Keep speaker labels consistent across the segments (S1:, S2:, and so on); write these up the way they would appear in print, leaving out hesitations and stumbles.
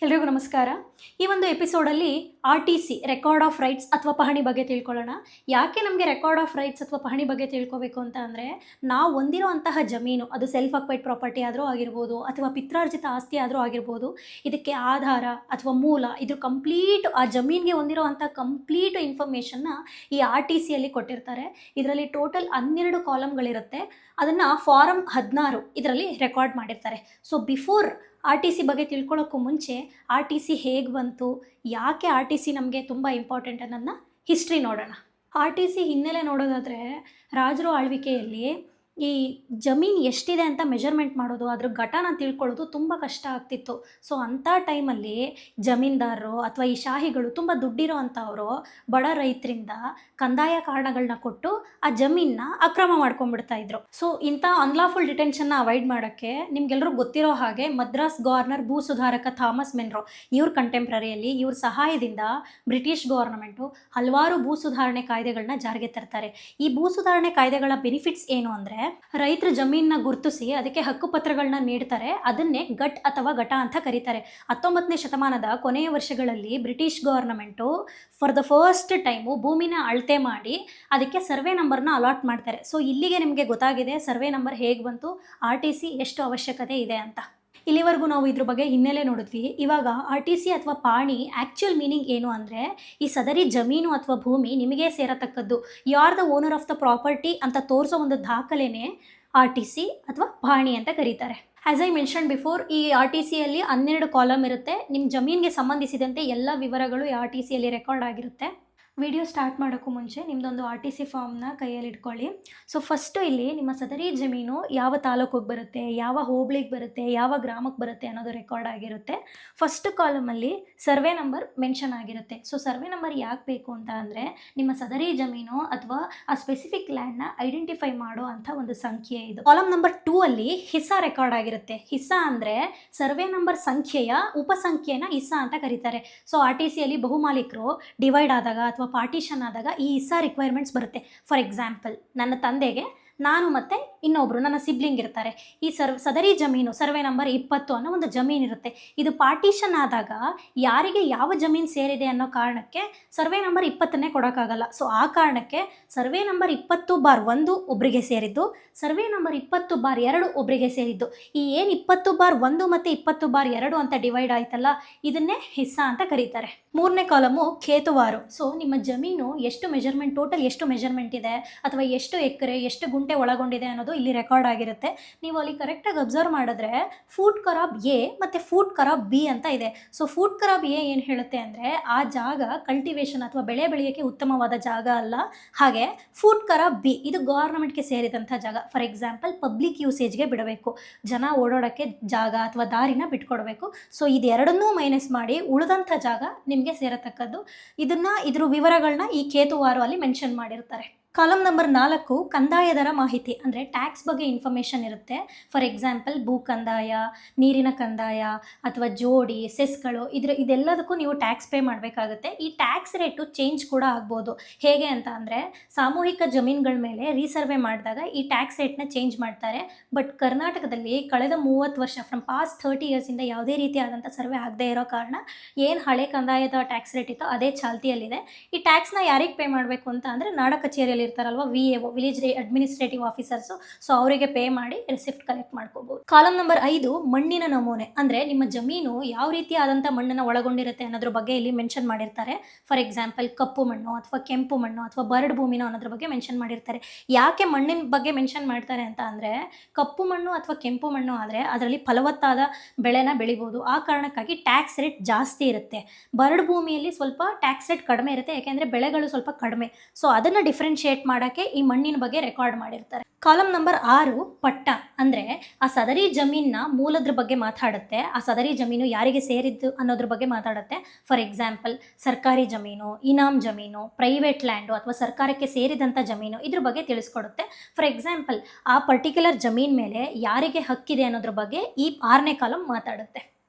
S1: ಎಲ್ರಿಗೂ ನಮಸ್ಕಾರ. ಈ ಒಂದು ಎಪಿಸೋಡಲ್ಲಿ RTC ರೆಕಾರ್ಡ್ ಆಫ್ ರೈಟ್ಸ್ ಅಥವಾ ಪಹಣಿ ಬಗ್ಗೆ ತಿಳ್ಕೊಳ್ಳೋಣ. ಯಾಕೆ ನಮಗೆ ರೆಕಾರ್ಡ್ ಆಫ್ ರೈಟ್ಸ್ ಅಥವಾ ಪಹಣಿ ಬಗ್ಗೆ ತಿಳ್ಕೋಬೇಕು ಅಂತ ಅಂದರೆ, ನಾವು ಹೊಂದಿರೋ ಅಂತಹ ಜಮೀನು ಅದು ಸೆಲ್ಫ್ ಅಕ್ವೈರ್ಡ್ ಪ್ರಾಪರ್ಟಿ ಆದರೂ ಆಗಿರ್ಬೋದು ಅಥವಾ ಪಿತ್ರಾರ್ಜಿತ ಆಸ್ತಿ ಆದರೂ ಆಗಿರ್ಬೋದು, ಇದಕ್ಕೆ ಆಧಾರ ಅಥವಾ ಮೂಲ ಇದ್ರ ಕಂಪ್ಲೀಟ್ ಆ ಜಮೀನಿಗೆ ಹೊಂದಿರೋ ಅಂಥ ಕಂಪ್ಲೀಟ್ ಇನ್ಫಾರ್ಮೇಷನ್ನ ಈ RTCಯಲ್ಲಿ ಕೊಟ್ಟಿರ್ತಾರೆ. ಇದರಲ್ಲಿ ಟೋಟಲ್ 12 ಕಾಲಮ್ಗಳಿರುತ್ತೆ. ಅದನ್ನು ಫಾರಮ್ 16 ಇದರಲ್ಲಿ ರೆಕಾರ್ಡ್ ಮಾಡಿರ್ತಾರೆ. ಸೊ ಬಿಫೋರ್ RTC ಬಗ್ಗೆ ತಿಳ್ಕೊಳ್ಳೋಕ್ಕೂ ಮುಂಚೆ RTC ಹೇಗೆ ಬಂತು, ಯಾಕೆ RTC ನಮಗೆ ತುಂಬ ಇಂಪಾರ್ಟೆಂಟ್ ಅನ್ನೋದನ್ನ ಹಿಸ್ಟ್ರಿ ನೋಡೋಣ. RTC ಹಿನ್ನೆಲೆ ನೋಡೋದಾದರೆ, ರಾಜರು ಆಳ್ವಿಕೆಯಲ್ಲಿ ಈ ಜಮೀನು ಎಷ್ಟಿದೆ ಅಂತ ಮೆಜರ್ಮೆಂಟ್ ಮಾಡೋದು, ಅದ್ರ ಘಟನ ತಿಳ್ಕೊಳ್ಳೋದು ತುಂಬ ಕಷ್ಟ ಆಗ್ತಿತ್ತು. ಸೊ ಅಂಥ ಟೈಮಲ್ಲಿ ಜಮೀನ್ದಾರರು ಅಥವಾ ಈ ಶಾಹಿಗಳು ತುಂಬ ದುಡ್ಡಿರೋ ಅಂಥವರು ಬಡ ರೈತರಿಂದ ಕಂದಾಯ ಕಾರಣಗಳನ್ನ ಕೊಟ್ಟು ಆ ಜಮೀನನ್ನ ಅಕ್ರಮ ಮಾಡ್ಕೊಂಡ್ಬಿಡ್ತಾಯಿದ್ರು. ಸೊ ಇಂಥ ಅನ್ಲಾಫುಲ್ ಡಿಟೆನ್ಷನ್ನ ಅವಾಯ್ಡ್ ಮಾಡೋಕ್ಕೆ ನಿಮ್ಗೆಲ್ಲರೂ ಗೊತ್ತಿರೋ ಹಾಗೆ ಮದ್ರಾಸ್ ಗವರ್ನರ್ ಭೂ ಸುಧಾರಕ ಥಾಮಸ್ ಮೆನ್ರೋ ಇವ್ರ ಕಂಟೆಂಪ್ರರಿಯಲ್ಲಿ ಇವ್ರ ಸಹಾಯದಿಂದ ಬ್ರಿಟಿಷ್ ಗವರ್ನಮೆಂಟು ಹಲವಾರು ಭೂ ಸುಧಾರಣೆ ಕಾಯ್ದೆಗಳನ್ನ ಜಾರಿಗೆ ತರ್ತಾರೆ. ಈ ಭೂ ಸುಧಾರಣೆ ಕಾಯ್ದೆಗಳ ಬೆನಿಫಿಟ್ಸ್ ಏನು ಅಂದರೆ, ರೈತರ ಜಮೀನನ್ನ ಗುರುತಿಸಿ ಅದಕ್ಕೆ ಹಕ್ಕುಪತ್ರಗಳನ್ನ ನೀಡ್ತಾರೆ. ಅದನ್ನೇ ಗಟ್ ಅಥವಾ ಘಟ ಅಂತ ಕರೀತಾರೆ. 19ನೇ ಶತಮಾನದ ಕೊನೆಯ ವರ್ಷಗಳಲ್ಲಿ British government for the first time ಭೂಮಿನ ಅಳತೆ ಮಾಡಿ ಅದಕ್ಕೆ ಸರ್ವೆ ನಂಬರ್ನ ಅಲಾಟ್ ಮಾಡ್ತಾರೆ. ಸೊ ಇಲ್ಲಿಗೆ ನಿಮಗೆ ಗೊತ್ತಾಗಿದೆ ಸರ್ವೆ ನಂಬರ್ ಹೇಗೆ ಬಂತು, RTC ಎಷ್ಟು ಅವಶ್ಯಕತೆ ಇದೆ ಅಂತ. ಇಲ್ಲಿವರೆಗೂ ನಾವು ಇದ್ರ ಬಗ್ಗೆ ಹಿನ್ನೆಲೆ ನೋಡಿದ್ವಿ. ಇವಾಗ RTC ಅಥವಾ ಪಾಣಿ ಆ್ಯಕ್ಚುಯಲ್ ಮೀನಿಂಗ್ ಏನು ಅಂದರೆ, ಈ ಸದರಿ ಜಮೀನು ಅಥವಾ ಭೂಮಿ ನಿಮಗೆ ಸೇರತಕ್ಕದ್ದು, you are the owner of the property ಅಂತ ತೋರಿಸೋ ಒಂದು ದಾಖಲೆನೇ RTC ಅಥವಾ ಪಾಣಿ ಅಂತ ಕರೀತಾರೆ. ಆ್ಯಸ್ ಐ ಮೆನ್ಷನ್ ಬಿಫೋರ್, ಈ RTCಯಲ್ಲಿ 12 ಕಾಲಮ್ ಇರುತ್ತೆ. ನಿಮ್ಮ ಜಮೀನಿಗೆ ಸಂಬಂಧಿಸಿದಂತೆ ಎಲ್ಲ ವಿವರಗಳು ಈ RTCಯಲ್ಲಿ ರೆಕಾರ್ಡ್ ಆಗಿರುತ್ತೆ. ವಿಡಿಯೋ ಸ್ಟಾರ್ಟ್ ಮಾಡೋಕ್ಕೂ ಮುಂಚೆ ನಿಮ್ಮದೊಂದು RTC ಫಾರ್ಮ್ನ ಕೈಯಲ್ಲಿ ಇಟ್ಕೊಳ್ಳಿ. ಸೊ ಫಸ್ಟು ಇಲ್ಲಿ ನಿಮ್ಮ ಸದರಿ ಜಮೀನು ಯಾವ ತಾಲೂಕಿಗೆ ಬರುತ್ತೆ, ಯಾವ ಹೋಬಳಿಗೆ ಬರುತ್ತೆ, ಯಾವ ಗ್ರಾಮಕ್ಕೆ ಬರುತ್ತೆ ಅನ್ನೋದು ರೆಕಾರ್ಡ್ ಆಗಿರುತ್ತೆ. ಫಸ್ಟ್ ಕಾಲಮಲ್ಲಿ ಸರ್ವೆ ನಂಬರ್ ಮೆನ್ಷನ್ ಆಗಿರುತ್ತೆ. ಸೊ ಸರ್ವೆ ನಂಬರ್ ಯಾಕೆ ಬೇಕು ಅಂತ ಅಂದರೆ, ನಿಮ್ಮ ಸದರಿ ಜಮೀನು ಅಥವಾ ಆ ಸ್ಪೆಸಿಫಿಕ್ ಲ್ಯಾಂಡ್ನ ಐಡೆಂಟಿಫೈ ಮಾಡೋ ಅಂಥ ಒಂದು ಸಂಖ್ಯೆ ಇದು. ಕಾಲಮ್ ನಂಬರ್ 2 ಅಲ್ಲಿ ಹಿಸ್ಸಾ ರೆಕಾರ್ಡ್ ಆಗಿರುತ್ತೆ. ಹಿಸ್ಸಾ ಅಂದರೆ ಸರ್ವೆ ನಂಬರ್ ಸಂಖ್ಯೆಯ ಉಪಸಂಖ್ಯೆನ ಹಿಸ್ಸಾ ಅಂತ ಕರೀತಾರೆ. ಸೊ RTCಯಲ್ಲಿ ಬಹುಮಾಲೀಕರು ಡಿವೈಡ್ ಆದಾಗ ಅಥವಾ ಪಾರ್ಟಿಷನ್ ಆದಾಗ ಈ ಹಿಸ್ಸಾ ರಿಕ್ವೈರ್ಮೆಂಟ್ಸ್ ಬರುತ್ತೆ. ಫಾರ್ ಎಕ್ಸಾಂಪಲ್, ನನ್ನ ತಂದೆಗೆ ನಾನು ಮತ್ತು ಇನ್ನೊಬ್ಬರು ನನ್ನ ಸಿಬ್ಲಿಂಗ್ ಇರ್ತಾರೆ. ಈ ಸದರಿ ಜಮೀನು ಸರ್ವೆ ನಂಬರ್ 20 ಅನ್ನೋ ಒಂದು ಜಮೀನು ಇರುತ್ತೆ. ಇದು ಪಾರ್ಟಿಷನ್ ಆದಾಗ ಯಾರಿಗೆ ಯಾವ ಜಮೀನು ಸೇರಿದೆ ಅನ್ನೋ ಕಾರಣಕ್ಕೆ ಸರ್ವೆ ನಂಬರ್ 20ನೇ ಕೊಡೋಕ್ಕಾಗಲ್ಲ. ಸೊ ಆ ಕಾರಣಕ್ಕೆ ಸರ್ವೆ ನಂಬರ್ 20/1 ಒಬ್ಬರಿಗೆ ಸೇರಿದ್ದು, ಸರ್ವೆ ನಂಬರ್ 20/2 ಒಬ್ಬರಿಗೆ ಸೇರಿದ್ದು. ಈ ಏನು 20/1 ಮತ್ತು 20/2 ಅಂತ ಡಿವೈಡ್ ಆಯ್ತಲ್ಲ, ಇದನ್ನೇ ಹಿಸ್ಸಾ ಅಂತ ಕರೀತಾರೆ. 3ನೇ ಕಾಲಮು ಖೇತುವಾರು. ಸೊ ನಿಮ್ಮ ಜಮೀನು ಎಷ್ಟು ಮೆಜರ್ಮೆಂಟ್, ಟೋಟಲ್ ಎಷ್ಟು ಮೆಜರ್ಮೆಂಟ್ ಇದೆ ಅಥವಾ ಎಷ್ಟು ಎಕರೆ, ಎಷ್ಟು ಗುಂಟೆ ಒಳಗೊಂಡಿದೆ ಅನ್ನೋದು ಇಲ್ಲಿ ರೆಕಾರ್ಡ್ ಆಗಿರುತ್ತೆ. ನೀವು ಅಲ್ಲಿ ಕರೆಕ್ಟಾಗಿ ಅಬ್ಸರ್ವ್ ಮಾಡಿದ್ರೆ ಫೂಟ್ ಖರಾಬ್ A ಮತ್ತು ಫೂಟ್ ಖರಾಬ್ B ಅಂತ ಇದೆ. ಸೊ ಫೂಟ್ ಖರಾಬ್ A ಏನು ಹೇಳುತ್ತೆ ಅಂದರೆ, ಆ ಜಾಗ ಕಲ್ಟಿವೇಷನ್ ಅಥವಾ ಬೆಳೆ ಬೆಳೆಯೋಕ್ಕೆ ಉತ್ತಮವಾದ ಜಾಗ ಅಲ್ಲ. ಹಾಗೆ ಫೂಟ್ ಖರಾಬ್ B ಇದು ಗವರ್ನಮೆಂಟ್ಗೆ ಸೇರಿದಂಥ ಜಾಗ. ಫಾರ್ ಎಕ್ಸಾಂಪಲ್, ಪಬ್ಲಿಕ್ ಯೂಸೇಜ್ಗೆ ಬಿಡಬೇಕು, ಜನ ಓಡಾಡೋಕ್ಕೆ ಜಾಗ ಅಥವಾ ದಾರಿನ ಬಿಟ್ಕೊಡ್ಬೇಕು. ಸೊ ಇದೆರಡನ್ನೂ ಮೈನಸ್ ಮಾಡಿ ಉಳಿದಂಥ ಜಾಗ ನಿಮಗೆ ಸೇರತಕ್ಕದ್ದು. ಇದ್ರ ವಿವರಗಳನ್ನ ಈ ಖೇತುವಾರು ಅಲ್ಲಿ ಮೆನ್ಷನ್ ಮಾಡಿರ್ತಾರೆ. ಕಾಲಮ್ ನಂಬರ್ 4 ಕಂದಾಯದರ ಮಾಹಿತಿ ಅಂದರೆ ಟ್ಯಾಕ್ಸ್ ಬಗ್ಗೆ ಇನ್ಫಾರ್ಮೇಷನ್ ಇರುತ್ತೆ. ಫಾರ್ ಎಕ್ಸಾಂಪಲ್, ಭೂ ಕಂದಾಯ, ನೀರಿನ ಕಂದಾಯ ಅಥವಾ ಜೋಡಿ, ಸೆಸ್ಗಳು, ಇದೆಲ್ಲದಕ್ಕೂ ನೀವು ಟ್ಯಾಕ್ಸ್ ಪೇ ಮಾಡಬೇಕಾಗುತ್ತೆ. ಈ ಟ್ಯಾಕ್ಸ್ ರೇಟು ಚೇಂಜ್ ಕೂಡ ಆಗ್ಬೋದು. ಹೇಗೆ ಅಂತ ಅಂದರೆ, ಸಾಮೂಹಿಕ ಜಮೀನುಗಳ ಮೇಲೆ ರೀಸರ್ವೆ ಮಾಡಿದಾಗ ಈ ಟ್ಯಾಕ್ಸ್ ರೇಟ್ನ ಚೇಂಜ್ ಮಾಡ್ತಾರೆ. ಬಟ್ ಕರ್ನಾಟಕದಲ್ಲಿ ಕಳೆದ 30 ವರ್ಷ ಫ್ರಮ್ ಪಾಸ್ಟ್ 30 ಇಯರ್ಸಿಂದ ಯಾವುದೇ ರೀತಿಯಾದಂಥ ಸರ್ವೆ ಆಗದೆ ಇರೋ ಕಾರಣ ಏನು ಹಳೆ ಕಂದಾಯದ ಟ್ಯಾಕ್ಸ್ ರೇಟ್ ಇತ್ತೋ ಅದೇ ಚಾಲ್ತಿಯಲ್ಲಿದೆ. ಈ ಟ್ಯಾಕ್ಸ್ನ ಯಾರಿಗೆ ಪೇ ಮಾಡಬೇಕು ಅಂತ ಅಂದರೆ, ನಾಡ ಕಚೇರಿಯಲ್ಲಿ ಇರ್ತಾರಲ್ವ, VAO village administrative officers. So ಅವರಿಗೆ ಪೇ ಮಾಡಿ ರಿಸಿಪ್ಟ್ ಕಲೆಕ್ಟ್ ಮಾಡ್ಕೋಬಹುದು. ಕಾಲಮ್ ನಂಬರ್ 5 ಮಣ್ಣಿನ ನಮೂನೆ ಅಂದರೆ ನಿಮ್ಮ ಜಮೀನು ಯಾವ ರೀತಿಯಾದಂಥ ಮಣ್ಣನ್ನು ಒಳಗೊಂಡಿರುತ್ತೆ ಅನ್ನೋದ್ರ ಬಗ್ಗೆ ಇಲ್ಲಿ ಮೆನ್ಷನ್ ಮಾಡಿರ್ತಾರೆ. ಫಾರ್ ಎಕ್ಸಾಂಪಲ್, ಕಪ್ಪು ಮಣ್ಣು ಅಥವಾ ಕೆಂಪು ಮಣ್ಣು ಅಥವಾ ಬರಡು ಭೂಮಿನೋ ಅನ್ನೋದ್ರ ಬಗ್ಗೆ ಮೆನ್ಷನ್ ಮಾಡಿರ್ತಾರೆ. ಯಾಕೆ ಮಣ್ಣಿನ ಬಗ್ಗೆ ಮೆನ್ಷನ್ ಮಾಡ್ತಾರೆ ಅಂತ ಅಂದರೆ, ಕಪ್ಪು ಮಣ್ಣು ಅಥವಾ ಕೆಂಪು ಮಣ್ಣು ಆದರೆ ಅದರಲ್ಲಿ ಫಲವತ್ತಾದ ಬೆಳೆನ ಬೆಳಿಬೋದು. ಆ ಕಾರಣಕ್ಕಾಗಿ ಟ್ಯಾಕ್ಸ್ ರೇಟ್ ಜಾಸ್ತಿ ಇರುತ್ತೆ. ಬರಡು ಭೂಮಿಯಲ್ಲಿ ಸ್ವಲ್ಪ ಟ್ಯಾಕ್ಸ್ ರೇಟ್ ಕಡಿಮೆ ಇರುತ್ತೆ, ಯಾಕೆಂದರೆ ಬೆಳೆಗಳು ಸ್ವಲ್ಪ ಕಡಿಮೆ. ಸೊ ಅದನ್ನು ಡಿಫ್ರೆನ್ಶಿಯೇಟ್ ಮಾಡೋಕ್ಕೆ ಈ ಮಣ್ಣಿನ ಬಗ್ಗೆ ರೆಕಾರ್ಡ್ ಮಾಡಿರ್ತಾರೆ. ಕಾಲಮ್ ನಂಬರ್ 6 ಪಟ್ಟ ಅಂದರೆ ಆ ಸದರಿ ಜಮೀನ ಮೂಲದ್ರ ಬಗ್ಗೆ ಮಾತಾಡುತ್ತೆ. ಆ ಸದರಿ ಜಮೀನು ಯಾರಿಗೆ ಸೇರಿದ್ದು ಅನ್ನೋದ್ರ ಬಗ್ಗೆ ಮಾತಾಡುತ್ತೆ. ಫಾರ್ ಎಕ್ಸಾಂಪಲ್, ಸರ್ಕಾರಿ ಜಮೀನು, ಇನಾಮ್ ಜಮೀನು, ಪ್ರೈವೇಟ್ ಲ್ಯಾಂಡು ಅಥವಾ ಸರ್ಕಾರಕ್ಕೆ ಸೇರಿದಂಥ ಜಮೀನು, ಇದ್ರ ಬಗ್ಗೆ ತಿಳಿಸ್ಕೊಡುತ್ತೆ. ಫಾರ್ ಎಕ್ಸಾಂಪಲ್, ಆ ಪರ್ಟಿಕ್ಯುಲರ್ ಜಮೀನ್ ಮೇಲೆ ಯಾರಿಗೆ ಹಕ್ಕಿದೆ ಅನ್ನೋದ್ರ ಬಗ್ಗೆ ಈ 6ನೇ ಕಾಲಮ್ ಮಾತಾಡುತ್ತೆ.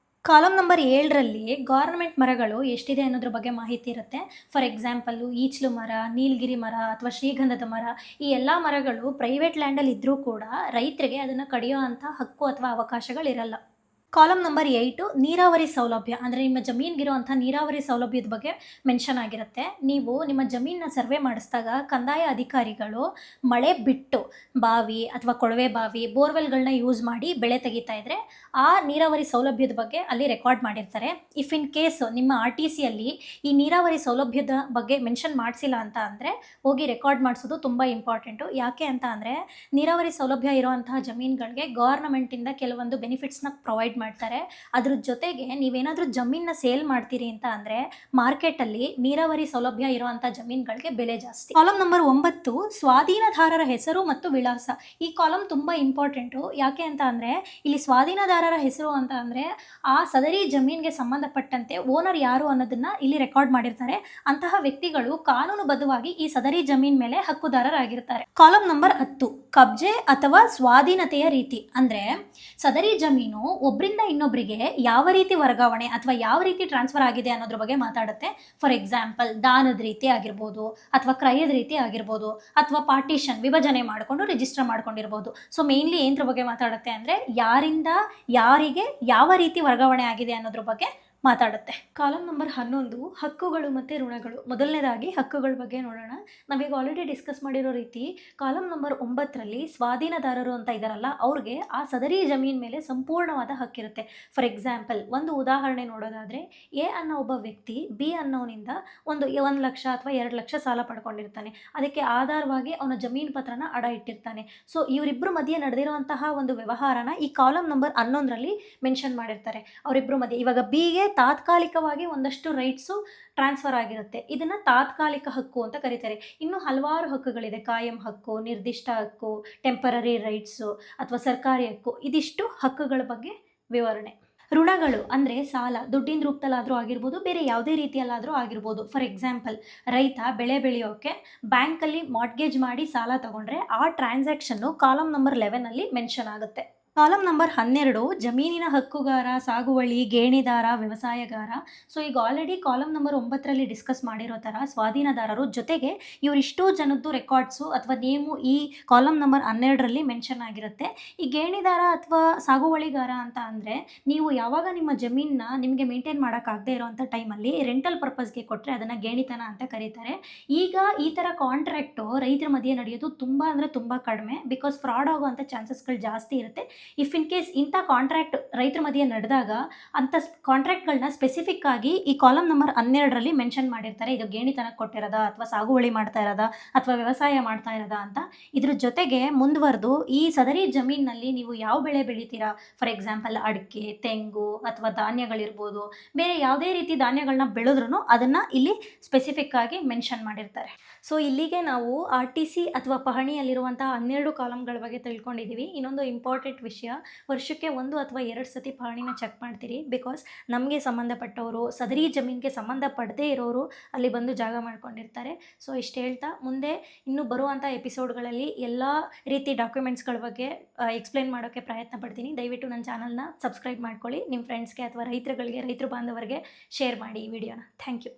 S1: ಕಾಲಮ್ ನಂಬರ್ 7ರಲ್ಲಿ ಗವರ್ನಮೆಂಟ್ ಮರಗಳು ಎಷ್ಟಿದೆ ಅನ್ನೋದ್ರ ಬಗ್ಗೆ ಮಾಹಿತಿ ಇರುತ್ತೆ. ಫಾರ್ ಎಕ್ಸಾಂಪಲ್ಲು, ಈಚಲು ಮರ, ನೀಲಗಿರಿ ಮರ ಅಥವಾ ಶ್ರೀಗಂಧದ ಮರ, ಈ ಎಲ್ಲ ಮರಗಳು ಪ್ರೈವೇಟ್ ಲ್ಯಾಂಡಲ್ಲಿ ಇದ್ದರೂ ಕೂಡ ರೈತರಿಗೆ ಅದನ್ನು ಕಡಿಯೋ ಅಂಥ ಹಕ್ಕು ಅಥವಾ ಅವಕಾಶಗಳಿರಲ್ಲ. ಕಾಲಮ್ ನಂಬರ್ 8 ನೀರಾವರಿ ಸೌಲಭ್ಯ ಅಂದರೆ ನಿಮ್ಮ ಜಮೀನಿಗಿರುವಂಥ ನೀರಾವರಿ ಸೌಲಭ್ಯದ ಬಗ್ಗೆ ಮೆನ್ಷನ್ ಆಗಿರುತ್ತೆ. ನೀವು ನಿಮ್ಮ ಜಮೀನನ್ನ ಸರ್ವೆ ಮಾಡಿಸಿದಾಗ ಕಂದಾಯ ಅಧಿಕಾರಿಗಳು ಮಳೆ ಬಿಟ್ಟು ಬಾವಿ ಅಥವಾ ಕೊಳವೆ ಬಾವಿ, ಬೋರ್ವೆಲ್ಗಳನ್ನ ಯೂಸ್ ಮಾಡಿ ಬೆಳೆ ತೆಗಿತಾ ಇದ್ರೆ ಆ ನೀರಾವರಿ ಸೌಲಭ್ಯದ ಬಗ್ಗೆ ಅಲ್ಲಿ ರೆಕಾರ್ಡ್ ಮಾಡಿರ್ತಾರೆ. ಇಫ್ ಇನ್ ಕೇಸ್ ನಿಮ್ಮ RTCಯಲ್ಲಿ ಈ ನೀರಾವರಿ ಸೌಲಭ್ಯದ ಬಗ್ಗೆ ಮೆನ್ಷನ್ ಮಾಡಿಸಿಲ್ಲ ಅಂತ ಅಂದರೆ ಹೋಗಿ ರೆಕಾರ್ಡ್ ಮಾಡಿಸೋದು ತುಂಬ ಇಂಪಾರ್ಟೆಂಟು. ಯಾಕೆ ಅಂತ ಅಂದರೆ ನೀರಾವರಿ ಸೌಲಭ್ಯ ಇರುವಂತಹ ಜಮೀನುಗಳಿಗೆ ಗೌರ್ನಮೆಂಟಿಂದ ಕೆಲವೊಂದು ಬೆನಿಫಿಟ್ಸ್ನ ಪ್ರೊವೈಡ್ ಮಾಡ್ತಾರೆ. ಅದ್ರ ಜೊತೆಗೆ ನೀವೇನಾದರೂ ಜಮೀನನ್ನ ಸೇಲ್ ಮಾಡ್ತೀರಿ ಅಂತ ಅಂದರೆ ಮಾರ್ಕೆಟಲ್ಲಿ ನೀರಾವರಿ ಸೌಲಭ್ಯ ಇರುವಂಥ ಜಮೀನುಗಳಿಗೆ ಬೆಲೆ ಜಾಸ್ತಿ. ಕಾಲಮ್ ನಂಬರ್ 9 ಸ್ವಾಧೀನದಾರರ ಹೆಸರು ಮತ್ತು ವಿಳಾಸ. ಈ ಕಾಲಮ್ ತುಂಬ ಇಂಪಾರ್ಟೆಂಟು. ಯಾಕೆ ಅಂತ ಅಂದರೆ ಇಲ್ಲಿ ಸ್ವಾಧೀನದಾರರ ಹೆಸರು ಅಂತ ಅಂದರೆ ಆ ಸದರಿ ಜಮೀನಿಗೆ ಸಂಬಂಧಪಟ್ಟಂತೆ ಓನರ್ ಯಾರು ಅನ್ನೋದನ್ನ ಇಲ್ಲಿ ರೆಕಾರ್ಡ್ ಮಾಡಿರ್ತಾರೆ. ಅಂತಹ ವ್ಯಕ್ತಿಗಳು ಕಾನೂನುಬದ್ಧವಾಗಿ ಈ ಸದರಿ ಜಮೀನ್ ಮೇಲೆ ಹಕ್ಕುದಾರರಾಗಿರ್ತಾರೆ. ಕಾಲಮ್ ನಂಬರ್ 10 ಕಬ್ಜೆ ಅಥವಾ ಸ್ವಾಧೀನತೆಯ ರೀತಿ. ಅಂದರೆ ಸದರಿ ಜಮೀನು ಒಬ್ಬರಿಂದ ಇನ್ನೊಬ್ಬರಿಗೆ ಯಾವ ರೀತಿ ವರ್ಗಾವಣೆ ಅಥವಾ ಯಾವ ರೀತಿ ಟ್ರಾನ್ಸ್ಫರ್ ಆಗಿದೆ ಅನ್ನೋದ್ರ ಬಗ್ಗೆ ಮಾತಾಡುತ್ತೆ. ಫಾರ್ ಎಕ್ಸಾಂಪಲ್ ದಾನದ ರೀತಿ ಆಗಿರ್ಬೋದು, ಅಥವಾ ಕ್ರಯದ ರೀತಿ ಆಗಿರ್ಬೋದು, ಅಥವಾ ಪಾರ್ಟಿಷನ್ ವಿಭಜನೆ ಮಾಡಿಕೊಂಡು ರಿಜಿಸ್ಟರ್ ಮಾಡ್ಕೊಂಡಿರ್ಬೋದು. ಸೊ ಮೇನ್ಲಿ ಏನರ ಬಗ್ಗೆ ಮಾತಾಡುತ್ತೆ ಅಂದರೆ ಯಾರಿಂದ ಯಾರಿಗೆ ಯಾವ ರೀತಿ ವರ್ಗಾವಣೆ ಆಗಿದೆ ಅನ್ನೋದ್ರ ಬಗ್ಗೆ ಮಾತಾಡುತ್ತೆ. ಕಾಲಮ್ ನಂಬರ್ 11 ಹಕ್ಕುಗಳು ಮತ್ತು ಋಣಗಳು. ಮೊದಲನೇದಾಗಿ ಹಕ್ಕುಗಳ ಬಗ್ಗೆ ನೋಡೋಣ. ನಾವೀಗ ಆಲ್ರೆಡಿ ಡಿಸ್ಕಸ್ ಮಾಡಿರೋ ರೀತಿ ಕಾಲಮ್ ನಂಬರ್ 9ರಲ್ಲಿ ಸ್ವಾಧೀನದಾರರು ಅಂತ ಇದ್ದಾರಲ್ಲ ಅವ್ರಿಗೆ ಆ ಸದರಿ ಜಮೀನ್ ಮೇಲೆ ಸಂಪೂರ್ಣವಾದ ಹಕ್ಕಿರುತ್ತೆ. ಫಾರ್ ಎಕ್ಸಾಂಪಲ್ ಒಂದು ಉದಾಹರಣೆ ನೋಡೋದಾದರೆ ಎ ಅನ್ನೋ ಒಬ್ಬ ವ್ಯಕ್ತಿ ಬಿ ಅನ್ನೋನಿಂದ 1 ಲಕ್ಷ ಅಥವಾ 2 ಲಕ್ಷ ಸಾಲ ಪಡ್ಕೊಂಡಿರ್ತಾನೆ. ಅದಕ್ಕೆ ಆಧಾರವಾಗಿ ಅವನ ಜಮೀನು ಪತ್ರನ ಅಡ ಇಟ್ಟಿರ್ತಾನೆ. ಸೊ ಇವರಿಬ್ಬರ ಮಧ್ಯೆ ನಡೆದಿರುವಂತಹ ಒಂದು ವ್ಯವಹಾರನ ಈ ಕಾಲಮ್ ನಂಬರ್ 11ರಲ್ಲಿ ಮೆನ್ಷನ್ ಮಾಡಿರ್ತಾರೆ. ಅವರಿಬ್ಬರ ಮಧ್ಯೆ ಇವಾಗ ಬಿಗೆ ತಾತ್ಕಾಲಿಕವಾಗಿ ಒಂದಷ್ಟು ರೈಟ್ಸು ಟ್ರಾನ್ಸ್ಫರ್ ಆಗಿರುತ್ತೆ. ಇದನ್ನು ತಾತ್ಕಾಲಿಕ ಹಕ್ಕು ಅಂತ ಕರೀತಾರೆ. ಇನ್ನು ಹಲವಾರು ಹಕ್ಕುಗಳಿದೆ. ಕಾಯಂ ಹಕ್ಕು, ನಿರ್ದಿಷ್ಟ ಹಕ್ಕು, ಟೆಂಪರರಿ ರೈಟ್ಸು ಅಥವಾ ಸರ್ಕಾರಿ ಹಕ್ಕು. ಇದಿಷ್ಟು ಹಕ್ಕುಗಳ ಬಗ್ಗೆ ವಿವರಣೆ. ಋಣಗಳು ಅಂದರೆ ಸಾಲ, ದುಡ್ಡಿನ ರೂಪದಲ್ಲಾದರೂ ಆಗಿರ್ಬೋದು, ಬೇರೆ ಯಾವುದೇ ರೀತಿಯಲ್ಲಾದರೂ ಆಗಿರ್ಬೋದು. ಫಾರ್ ಎಕ್ಸಾಂಪಲ್ ರೈತ ಬೆಳೆ ಬೆಳೆಯೋಕ್ಕೆ ಬ್ಯಾಂಕಲ್ಲಿ ಮಾರ್ಟ್ಗೇಜ್ ಮಾಡಿ ಸಾಲ ತಗೊಂಡ್ರೆ ಆ ಟ್ರಾನ್ಸಾಕ್ಷನ್ನು ಕಾಲಮ್ ನಂಬರ್ 11ನಲ್ಲಿ ಮೆನ್ಷನ್ ಆಗುತ್ತೆ. ಕಾಲಮ್ ನಂಬರ್ 12 ಜಮೀನಿನ ಹಕ್ಕುಗಾರ, ಸಾಗುವಳಿ, ಗೇಣಿದಾರ, ವ್ಯವಸಾಯಗಾರ. ಸೊ ಈಗ ಆಲ್ರೆಡಿ ಕಾಲಮ್ ನಂಬರ್ 9ರಲ್ಲಿ ಡಿಸ್ಕಸ್ ಮಾಡಿರೋ ಥರ ಸ್ವಾಧೀನದಾರರು ಜೊತೆಗೆ ಇವರಿಷ್ಟೋ ಜನದ್ದು ರೆಕಾರ್ಡ್ಸು ಅಥವಾ ನೇಮು ಈ ಕಾಲಮ್ ನಂಬರ್ 12ರಲ್ಲಿ ಮೆನ್ಷನ್ ಆಗಿರುತ್ತೆ. ಈ ಗೇಣಿದಾರ ಅಥವಾ ಸಾಗುವಳಿಗಾರ ಅಂತ ಅಂದರೆ ನೀವು ಯಾವಾಗ ನಿಮ್ಮ ಜಮೀನನ್ನ ನಿಮಗೆ ಮೇಂಟೈನ್ ಮಾಡೋಕ್ಕಾಗದೇ ಇರೋವಂಥ ಟೈಮಲ್ಲಿ ರೆಂಟಲ್ ಪರ್ಪಸ್ಗೆ ಕೊಟ್ಟರೆ ಅದನ್ನು ಗೇಣಿತನ ಅಂತ ಕರೀತಾರೆ. ಈಗ ಈ ಥರ ಕಾಂಟ್ರಾಕ್ಟು ರೈತರ ಮಧ್ಯೆ ನಡೆಯೋದು ತುಂಬ ಅಂದರೆ ತುಂಬ ಕಡಿಮೆ. ಬಿಕಾಸ್ ಫ್ರಾಡ್ ಆಗುವಂಥ ಚಾನ್ಸಸ್ಗಳು ಜಾಸ್ತಿ ಇರುತ್ತೆ. ಇಫ್ ಇನ್ ಕೇಸ್ ಇಂಥ ಕಾಂಟ್ರಾಕ್ಟ್ ರೈತರ ಮಧ್ಯೆ ನಡೆದಾಗ ಅಂಥ ಕಾಂಟ್ರಾಕ್ಟ್ಗಳನ್ನ ಸ್ಪೆಸಿಫಿಕ್ ಆಗಿ ಈ ಕಾಲಮ್ ನಂಬರ್ 12ರಲ್ಲಿ ಮೆನ್ಷನ್ ಮಾಡಿರ್ತಾರೆ. ಇದು ಗೇಣಿತನಕ್ಕೆ ಕೊಟ್ಟಿರೋದಾ ಅಥವಾ ಸಾಗುವಳಿ ಮಾಡ್ತಾ ಇರೋದಾ ಅಥವಾ ವ್ಯವಸಾಯ ಮಾಡ್ತಾ ಇರೋದಾ ಅಂತ. ಇದ್ರ ಜೊತೆಗೆ ಮುಂದುವರೆದು ಈ ಸದರಿ ಜಮೀನಿನಲ್ಲಿ ನೀವು ಯಾವ ಬೆಳೆ ಬೆಳಿತೀರಾ, ಫಾರ್ ಎಕ್ಸಾಂಪಲ್ ಅಡಿಕೆ, ತೆಂಗು ಅಥವಾ ಧಾನ್ಯಗಳಿರ್ಬೋದು, ಬೇರೆ ಯಾವುದೇ ರೀತಿ ಧಾನ್ಯಗಳನ್ನ ಬೆಳೆದ್ರೂ ಅದನ್ನು ಇಲ್ಲಿ ಸ್ಪೆಸಿಫಿಕ್ ಆಗಿ ಮೆನ್ಷನ್ ಮಾಡಿರ್ತಾರೆ. ಸೊ ಇಲ್ಲಿಗೆ ನಾವು RTC ಅಥವಾ ಪಹಣಿಯಲ್ಲಿರುವಂಥ 12 ಕಾಲಮ್ಗಳ ಬಗ್ಗೆ ತಿಳ್ಕೊಂಡಿದ್ದೀವಿ. ಇನ್ನೊಂದು ಇಂಪಾರ್ಟೆಂಟ್ ವಿಷಯ, ವರ್ಷಕ್ಕೆ 1 ಅಥವಾ 2 ಸತಿ ಪಹಣಿನ ಚೆಕ್ ಮಾಡ್ತೀರಿ. ಬಿಕಾಸ್ ನಮಗೆ ಸಂಬಂಧಪಟ್ಟವರು ಸದರಿ ಜಮೀನಿಗೆ ಸಂಬಂಧಪಡದೇ ಇರೋರು ಅಲ್ಲಿ ಬಂದು ಜಾಗ ಮಾಡ್ಕೊಂಡಿರ್ತಾರೆ. ಸೊ ಇಷ್ಟು ಹೇಳ್ತಾ ಮುಂದೆ ಇನ್ನೂ ಬರುವಂಥ ಎಪಿಸೋಡ್ಗಳಲ್ಲಿ ಎಲ್ಲ ರೀತಿ ಡಾಕ್ಯುಮೆಂಟ್ಸ್ಗಳ ಬಗ್ಗೆ ಎಕ್ಸ್ಪ್ಲೇನ್ ಮಾಡೋಕ್ಕೆ ಪ್ರಯತ್ನ ಪಡ್ತೀನಿ. ದಯವಿಟ್ಟು ನನ್ನ ಚಾನಲ್ನ ಸಬ್ಸ್ಕ್ರೈಬ್ ಮಾಡ್ಕೊಳ್ಳಿ. ನಿಮ್ಮ ಫ್ರೆಂಡ್ಸ್ಗೆ ಅಥವಾ ರೈತರುಗಳಿಗೆ, ರೈತರು ಬಾಂಧವರಿಗೆ ಶೇರ್ ಮಾಡಿ ಈ ವಿಡಿಯೋನ. Thank you.